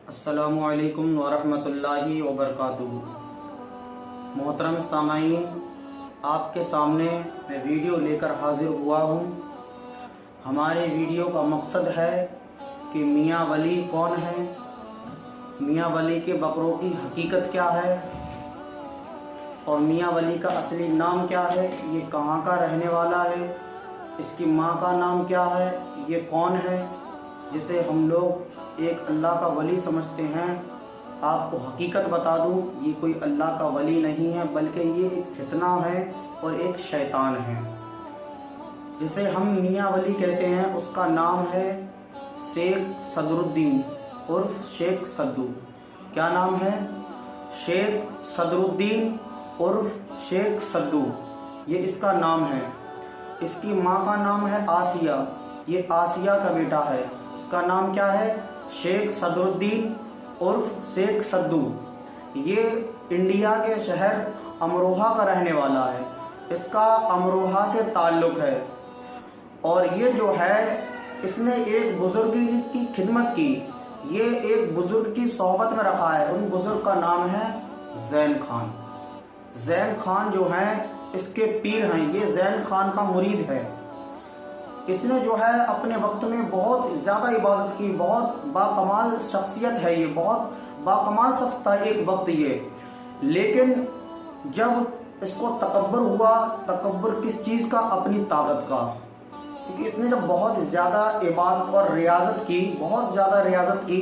अस्सलामुअलैकुम वरहमतुल्लाहि वबरकातुहू। मोहतरम सामाईन, आपके सामने मैं वीडियो लेकर हाजिर हुआ हूँ। हमारे वीडियो का मकसद है कि मियाँ वली कौन है, मियाँ वली के बकरों की हकीकत क्या है और मियाँ वली का असली नाम क्या है, ये कहाँ का रहने वाला है, इसकी माँ का नाम क्या है, ये कौन है जिसे हम लोग एक अल्लाह का वली समझते हैं। आपको हकीकत बता दूं, ये कोई अल्लाह का वली नहीं है, बल्कि ये एक फितना है और एक शैतान है। जिसे हम मियाँ वली कहते हैं उसका नाम है शेख सदरुद्दीन उर्फ शेख सद्दू। क्या नाम है? शेख सदरुद्दीन उर्फ शेख सद्दू, ये इसका नाम है। इसकी माँ का नाम है आसिया, ये आसिया का बेटा है। इसका नाम क्या है? शेख सदरुद्दीन उर्फ शेख सद्दू। ये इंडिया के शहर अमरोहा का रहने वाला है। इसका अमरोहा से ताल्लुक है और ये जो है इसने एक बुजुर्ग की खिदमत की। ये एक बुजुर्ग की सोहबत में रखा है। उन बुजुर्ग का नाम है जैन खान। जैन खान जो है इसके पीर हैं। ये जैन खान का मुरीद है। इसने जो है अपने वक्त में बहुत ज्यादा इबादत की। बहुत बाकमाल शख्सियत है ये, बहुत बाकमाल शख्स था एक वक्त ये। लेकिन जब इसको तकब्बुर हुआ, तकब्बुर किस चीज का? अपनी ताकत का। क्योंकि इसने जब बहुत ज्यादा इबादत और रियाजत की, बहुत ज्यादा रियाजत की,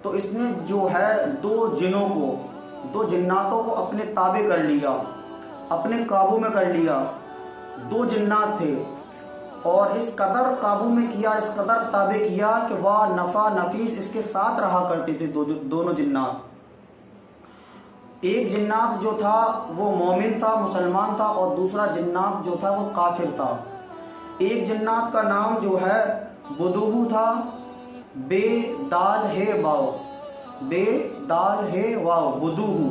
तो इसने जो है दो जिन्नातों को अपने ताबे कर लिया, अपने काबू में कर लिया। दो जिन्नात थे और इस कदर काबू में किया, इस कदर ताबे किया कि वह नफा नफीस इसके साथ रहा करते थे। दोनों जिन्नात। एक जिन्नात जो था वो मोमिन था, मुसलमान था, और दूसरा जिन्नात जो था वो काफिर था। एक जिन्नात का नाम जो है बुदूहू था, बे दाल है वाव, बे दाल है वाव, बुदूहू।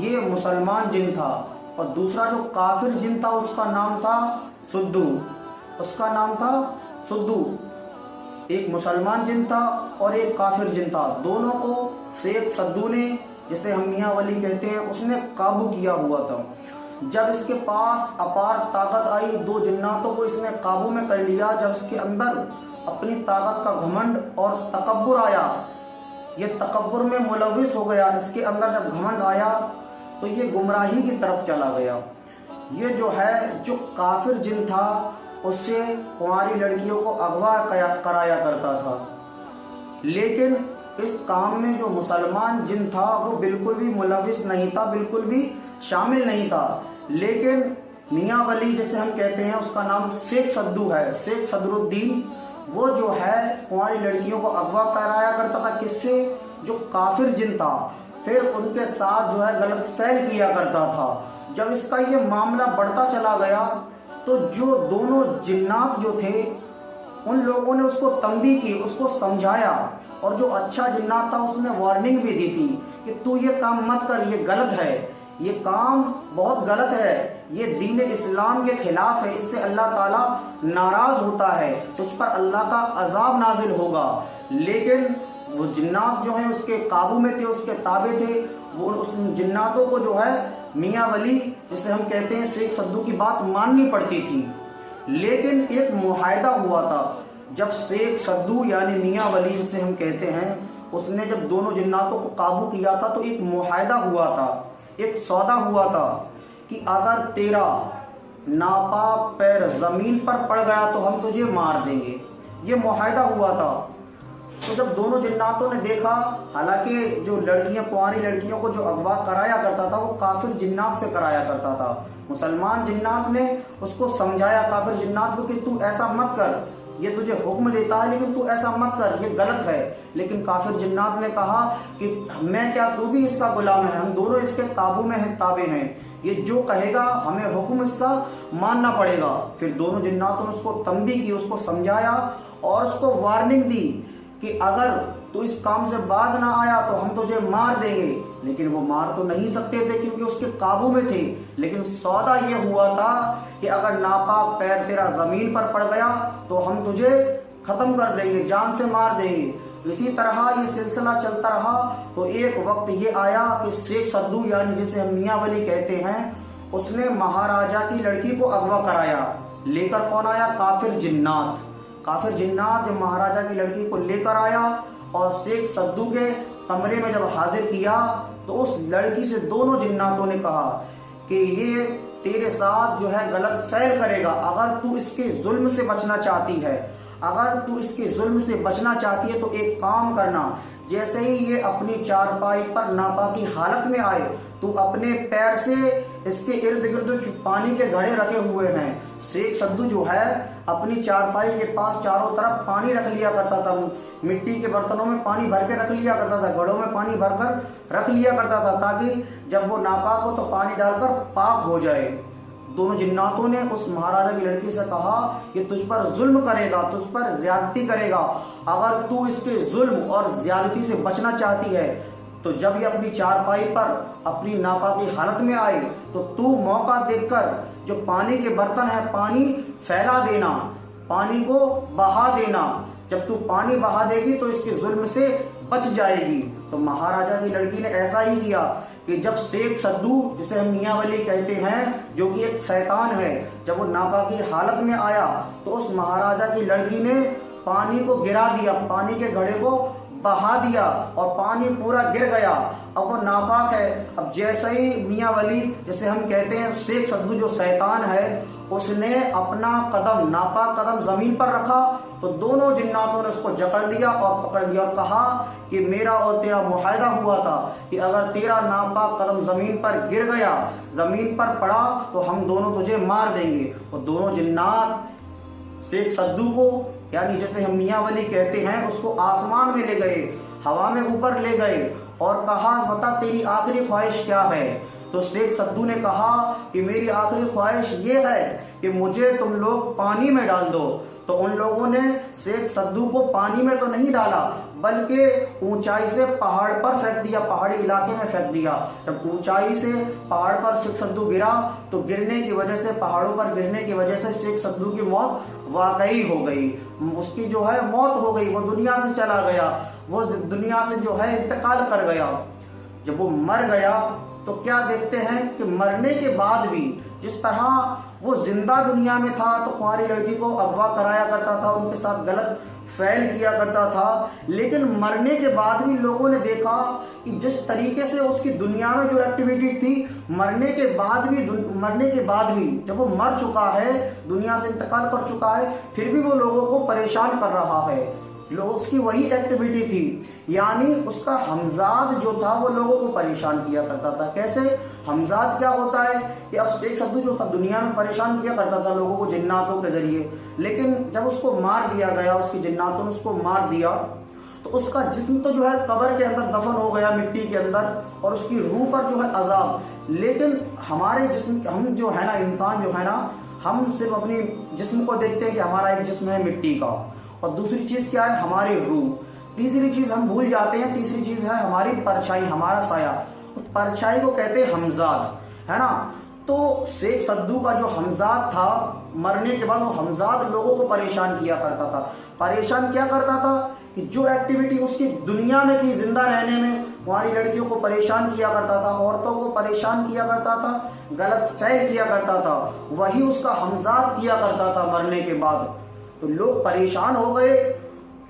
ये मुसलमान जिन था। और दूसरा जो काफिर जिन था उसका नाम था सुद्दू, उसका नाम था सुद्दू। एक मुसलमान जिन था और एक काफिर जिन था। दोनों को शेख सद्दू ने, जिसे हम मियाँ वली कहते हैं, उसने काबू किया हुआ था। जब इसके पास अपार ताकत आई, दो जिन्नातों को इसने काबू में कर लिया। जब इसके अंदर अपनी ताकत का घमंड और तकब्बुर आया, ये तकब्बुर में मुलविस हो गया। इसके अंदर जब घमंड आया तो ये गुमराही की तरफ चला गया। ये जो है, जो काफिर जिन था उससे कुंवारी लड़कियों को अगवा कराया करता था। लेकिन इस काम में जो मुसलमान जिन था वो बिल्कुल भी मुलविस नहीं था, बिल्कुल भी शामिल नहीं था। लेकिन मियाँ वली जिसे हम कहते हैं उसका नाम शेख सद्दू है, शेख सदरुद्दीन। वो जो है कुंवारी लड़कियों को अगवा कराया करता था। किससे? जो काफिर जिन था। फिर उनके साथ जो है गलत फैल किया करता था। जब इसका ये मामला बढ़ता चला गया तो जो दोनों जिन्नात जो थे उन लोगों ने उसको तंबी की, उसको समझाया। और जो अच्छा जिन्नात था उसने वार्निंग भी दी थी कि तू ये काम मत कर, ये गलत है, ये काम बहुत गलत है, ये दीन इस्लाम के खिलाफ है, इससे अल्लाह ताला नाराज होता है, तुझ पर अल्लाह का अजाब नाजिल होगा। लेकिन वो जिन्नात जो है उसके काबू में थे, उसके ताबे थे। वो उस जिन्नातों को जो है मियाँ वली जिसे हम कहते हैं शेख सद्दू की बात माननी पड़ती थी। लेकिन एक मुआहिदा हुआ था। जब शेख सद्दू यानी मियाँ वली जिसे हम कहते हैं, उसने जब दोनों जिन्नातों को काबू किया था तो एक मुआहिदा हुआ था, एक सौदा हुआ था कि अगर तेरा नापाक पैर जमीन पर पड़ गया तो हम तुझे मार देंगे। ये मुआहिदा हुआ था। तो जब दोनों जिन्नातों ने देखा, हालांकि जो लड़कियां, कुंवारी लड़कियों को जो अगवा कराया करता था वो काफिर जिन्नात से कराया करता था। मुसलमान जिन्नात ने उसको समझाया काफिर जिन्नात को कि तू ऐसा मत कर, ये तुझे हुक्म देता है लेकिन तू ऐसा मत कर, ये गलत है। लेकिन काफिर जिन्नात ने कहा कि मैं क्या, तू भी इसका गुलाम है, हम दोनों इसके काबू में हैं, ताबे हैं, ये जो कहेगा हमें हुक्म इसका मानना पड़ेगा। फिर दोनों जिन्नातों ने उसको तंबी की, उसको समझाया और उसको वार्निंग दी कि अगर तू इस काम से बाज ना आया तो हम तुझे मार देंगे। लेकिन वो मार तो नहीं सकते थे क्योंकि उसके काबू में थे। लेकिन सौदा ये हुआ था कि अगर नापाक पैर तेरा जमीन पर पड़ गया तो हम तुझे खत्म कर देंगे, जान से मार देंगे। इसी तरह ये सिलसिला चलता रहा। तो एक वक्त ये आया कि शेख सद्दू यानी जिसे हम मियां वली कहते हैं, उसने महाराजा की लड़की को अगवा कराया। लेकर कौन आया? काफिर जिन्नात। काफिर जिन्नात जब महाराजा की लड़की को लेकर आया और शेख सद्दू के कमरे में जब हाजिर किया तो उस लड़की से दोनों जिन्नातों ने कहा कि ये तेरे साथ जो है गलत फैल करेगा। अगर तू इसके जुल्म से बचना चाहती है, अगर तू इसके जुल्म से बचना चाहती है तो एक काम करना, जैसे ही ये अपनी चारपाई पर नापाकी हालत में आए तो अपने पैर से इसके इर्द गिर्द पानी के घड़े रखे हुए हैं। शेख सद्दू जो है अपनी चारपाई के पास चारों तरफ पानी रख लिया करता था, मिट्टी के बर्तनों में पानी भर के रख लिया करता था, घड़ों में पानी भरकर रख लिया करता था, ताकि जब वो नापाक हो तो पानी डालकर पाक हो जाए। दोनों जिन्नातों ने उस महाराजा की लड़की से कहा कि तुझ पर जुल्म करेगा, तुझ पर ज्यादती करेगा। अगर तू इसके जुल्म और ज्यादती से बचना चाहती है तो जब ये अपनी चारपाई पर अपनी नापाकी हालत में आए तो तू मौका देखकर जो पानी के बर्तन है पानी फैला देना, पानी को बहा देना। जब तू पानी बहा देगी तो इसके जुल्म से बच जाएगी। तो महाराजा की लड़की ने ऐसा ही किया कि जब शेख सद्दू जिसे हम मियां वली कहते हैं, जो कि एक शैतान है, जब वो नापाकी हालत में आया तो उस महाराजा की लड़की ने पानी को गिरा दिया, पानी के घड़े को बहा दिया और पानी पूरा गिर गया। अब वो नापाक है। अब जैसे ही मियां वली जिसे हम कहते हैं शेख सद्दू जो शैतान है, उसने अपना कदम नापाक कदम जमीन पर रखा तो दोनों जिन्नातों ने उसको जकड़ लिया और पकड़ लिया और कहा कि मेरा और तेरा मुआहदा हुआ था कि अगर तेरा नापाक कदम जमीन पर गिर गया, जमीन पर पड़ा तो हम दोनों तुझे मार देंगे। और दोनों जिन्नात शेख सद्दू को यानी जैसे हम मियां वली कहते हैं उसको आसमान में ले गए, हवा में ऊपर ले गए और कहा बता तेरी आखिरी ख्वाहिश क्या है। तो शेख सद्दू ने कहा कि मेरी आखिरी ख्वाहिश ये है कि मुझे तुम लोग पानी में डाल दो। तो उन लोगों ने शेख सद्दू को पानी में तो नहीं डाला बल्कि ऊंचाई से पहाड़ पर फेंक दिया, पहाड़ी इलाके में फेंक दिया। जब ऊंचाई से पहाड़ पर शेख सद्दू गिरा तो गिरने की वजह से, पहाड़ों पर गिरने की वजह से शेख सद्दू की मौत वाकई हो गई। उसकी जो है मौत हो गई, वो दुनिया से चला गया, वो दुनिया से जो है इंतकाल कर गया। जब वो मर गया तो क्या देखते हैं कि मरने के बाद भी जिस तरह वो जिंदा दुनिया में था तो कुंवारी लड़की को अगवा कराया करता था, उनके साथ गलत फैल किया करता था, लेकिन मरने के बाद भी लोगों ने देखा कि जिस तरीके से उसकी दुनिया में जो एक्टिविटी थी, मरने के बाद भी जब वो मर चुका है, दुनिया से इंतकाल कर चुका है, फिर भी वो लोगों को परेशान कर रहा है। उसकी वही एक्टिविटी थी, यानी उसका हमजाद जो था वो लोगों को परेशान किया करता था। कैसे? हमजाद क्या होता है कि अब शेख सद्दू जो था दुनिया में परेशान किया करता था लोगों को जिन्नातों के जरिए, लेकिन जब उसको मार दिया गया, उसकी जिन्नातों ने उसको मार दिया तो उसका जिस्म तो जो है कब्र के अंदर दफन हो गया मिट्टी के अंदर और उसकी रूह पर जो है अजाब। लेकिन हमारे जिस्म, हम जो है ना इंसान जो है ना, हम सिर्फ अपनी जिस्म को देखते हैं कि हमारा एक जिस्म है मिट्टी का, और दूसरी चीज क्या है हमारी रूह, तीसरी चीज हम भूल जाते हैं, तीसरी चीज है हमारी परछाई, हमारा साया। तो परछाई को कहते हैं हमजाद, है ना। तो शेख सद्दू का जो हमजाद था, मरने के बाद वो हमजाद लोगों को परेशान किया करता था। परेशान क्या करता था कि जो एक्टिविटी उसकी दुनिया में थी जिंदा रहने में, हमारी लड़कियों को परेशान किया करता था, औरतों को परेशान किया करता था, गलत फैल किया करता था, वही उसका हमजाद किया करता था मरने के बाद। तो लोग परेशान हो गए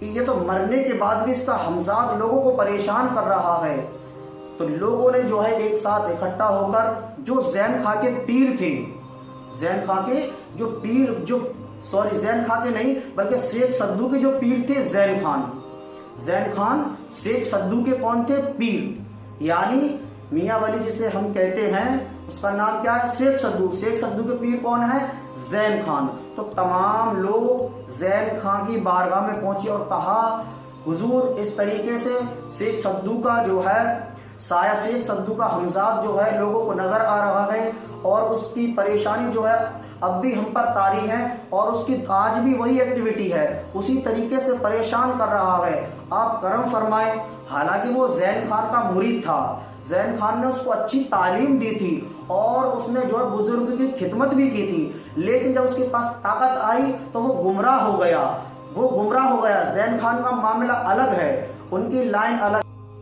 कि ये तो मरने के बाद भी इसका हमजाद लोगों को परेशान कर रहा है। तो लोगों ने जो है एक साथ इकट्ठा होकर जो जैन खां के पीर थे, जैन खां के जो पीर, जो सॉरी जैन खां के नहीं बल्कि शेख सद्दू के जो पीर थे जैन खान, जैन खान शेख सद्दू के कौन थे? पीर, यानी मियां वली जिसे हम कहते हैं उसका नाम क्या है? शेख सद्दू। शेख सद्दू के पीर कौन है? जैन खान। तो तमाम लोग जैन खां की बारगाह में पहुंचे और कहा हुजूर इस तरीके से शेख सद्दू का जो है साया, शेख सद्दू का हमजाद जो है लोगों को नजर आ रहा है और उसकी परेशानी जो है अब भी हम पर तारी है और उसकी आज भी वही एक्टिविटी है, उसी तरीके से परेशान कर रहा है, आप करम फरमाएं। हालांकि वो जैन खान का मुरीद था, जैन खान ने उसको अच्छी तालीम दी थी और उसने जो है बुजुर्ग की खिदमत भी की थी, लेकिन जब उसके पास ताकत आई तो वो गुमराह हो गया, वो गुमराह हो गया। जैन खान का मामला अलग है, उनकी लाइन अलग